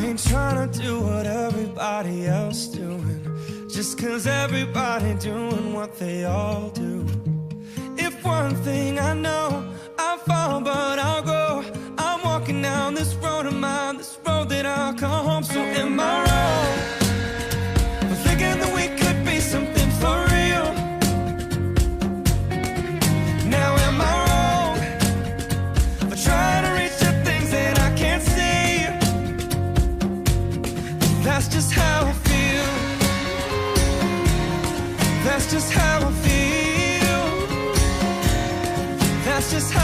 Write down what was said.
ain't trying to do what everybody else doing, just 'cause everybody doing what they all do. If one thing I know, I'll fall but I'll grow. I'm walking down this road of mine, this road that I'll come home. So am I wrong for thinking that we could be something for real? Now am I wrong for trying to reach the things that I can't see? That's just how I feel. That's just how I feel. That's just how